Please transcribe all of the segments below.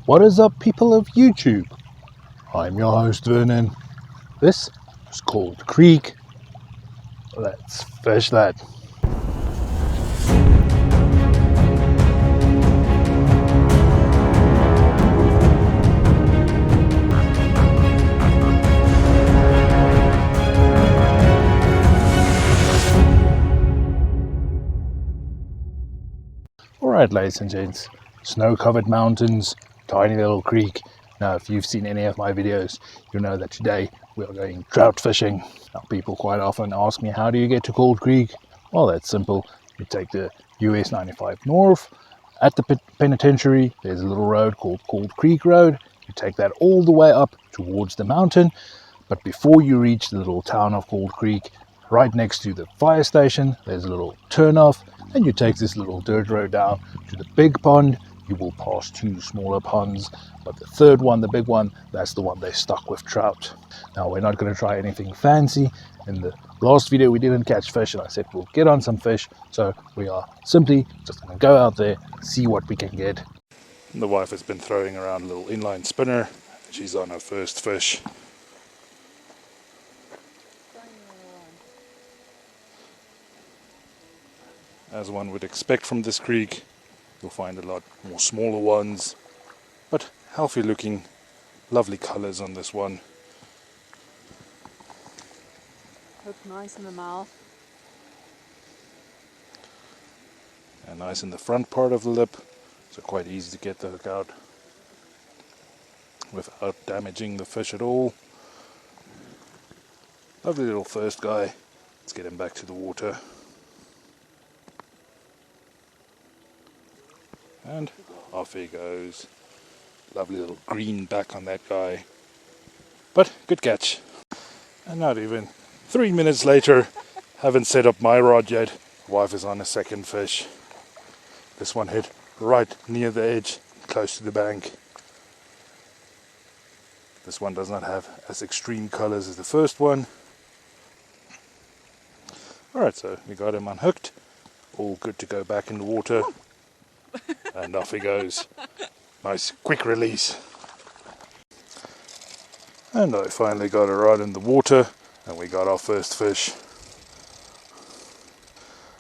What is up, people of YouTube? I'm your host Vernon. This is called Creek. Let's fish that. Alright, ladies and gents, snow-covered mountains, tiny little creek. Now, if you've seen any of my videos, you'll know that today we are going trout fishing. Now, people quite often ask me, how do you get to Cold Creek? Well, that's simple. You take the US 95 north. At the penitentiary, there's a little road called Cold Creek Road. You take that all the way up towards the mountain. But before you reach the little town of Cold Creek, right next to the fire station, there's a little turnoff, and you take this little dirt road down to the big pond. You will pass two smaller ponds, but the third one, the big one, that's the one they stuck with trout. Now, we're not going to try anything fancy. In the last video we didn't catch fish, and I said we'll get on some fish, so we are simply just going to go out there and see what we can get. The wife has been throwing around a little inline spinner. She's on her first fish. As one would expect from this creek, you'll find a lot more smaller ones, but healthy looking, lovely colors on this one. Look nice in the mouth. And nice in the front part of the lip, so quite easy to get the hook out without damaging the fish at all. Lovely little first guy. Let's get him back to the water. And off he goes. Lovely little green back on that guy. But good catch. And not even 3 minutes later, haven't set up my rod yet. Wife is on a second fish. This one hit right near the edge, close to the bank. This one does not have as extreme colors as the first one. Alright, so we got him unhooked. All good to go back in the water. And off he goes. Nice quick release. And I finally got a rod in the water, and we got our first fish.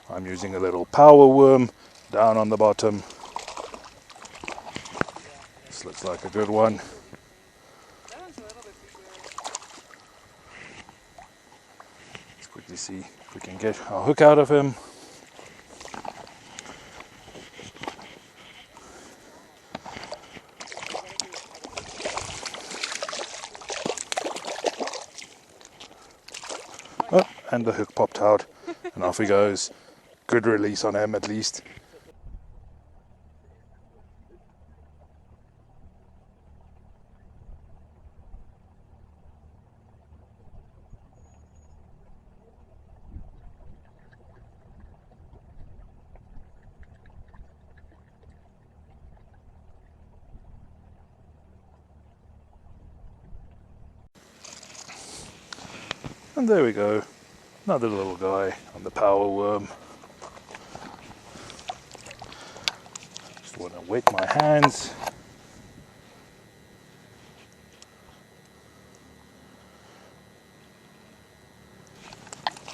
I'm using a little power worm down on the bottom. This looks like a good one. Let's quickly see if we can get our hook out of him. Oh, and the hook popped out, and off he goes. Good release on him at least. And there we go, another little guy on the power worm. Just want to wet my hands.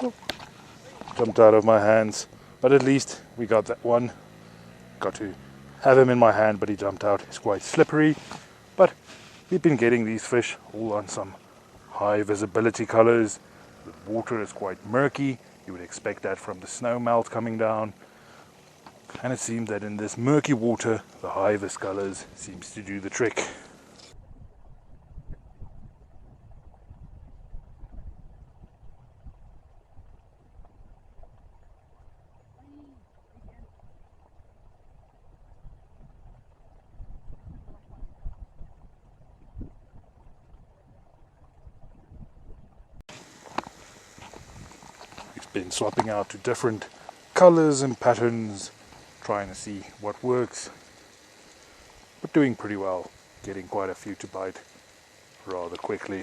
Oh, jumped out of my hands, but at least we got that one. Got to have him in my hand, but he jumped out. It's quite slippery, but we've been getting these fish all on some high visibility colors. The water is quite murky. You would expect that from the snow melt coming down. And it seems that in this murky water, the high vis colors seems to do the trick. Been swapping out to different colors and patterns, trying to see what works, but doing pretty well, getting quite a few to bite rather quickly.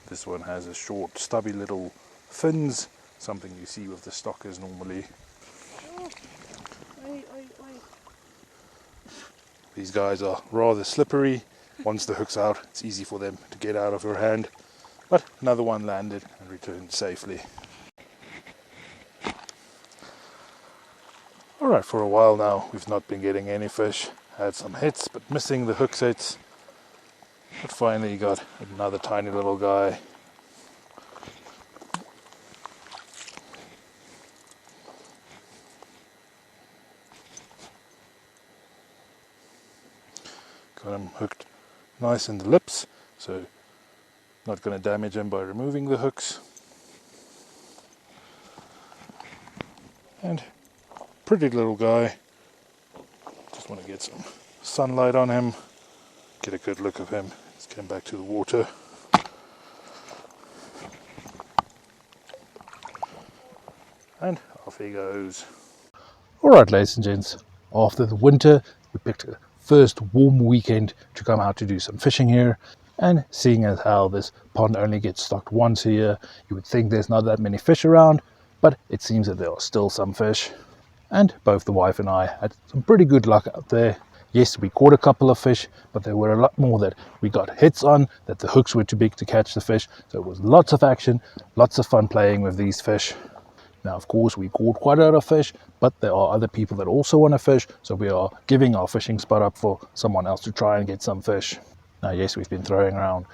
This one has a short stubby little fins something you see with the stockers normally. Oi. These guys are rather slippery. Once the hook's out, it's easy for them to get out of your hand. But another one landed and returned safely. Alright, for a while now we've not been getting any fish. Had some hits but missing the hook sets. But finally got another tiny little guy. Got him hooked nice in the lips, so not going to damage him by removing the hooks. And pretty little guy. Just want to get some sunlight on him, get a good look of him. Let's get him back to the water. And off he goes. Alright, ladies and gents, after the winter we picked a first warm weekend to come out to do some fishing here. And seeing as how this pond only gets stocked once a year, you would think there's not that many fish around, but it seems that there are still some fish. And both the wife and I had some pretty good luck out there. Yes, we caught a couple of fish, but there were a lot more that we got hits on, that the hooks were too big to catch the fish. So it was lots of action, lots of fun playing with these fish. Now, of course, we caught quite a lot of fish, but there are other people that also want to fish, so we are giving our fishing spot up for someone else to try and get some fish. Now, yes, we've been throwing around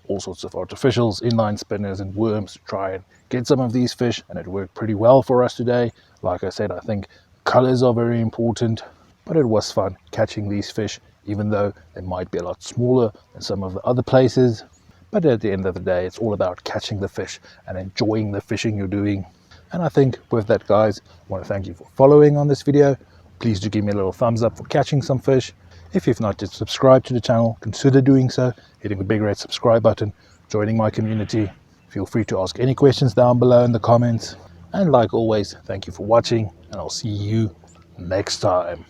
all sorts of artificials, inline spinners and worms to try and get some of these fish, and it worked pretty well for us today. Like I said, I think colors are very important, but it was fun catching these fish, even though they might be a lot smaller than some of the other places. But at the end of the day, it's all about catching the fish and enjoying the fishing you're doing. And I think with that, guys, I want to thank you for following on this video. Please do give me a little thumbs up for catching some fish. If you've not yet subscribed to the channel, consider doing so, hitting the big red subscribe button, joining my community. Feel free to ask any questions down below in the comments. And like always, thank you for watching, and I'll see you next time.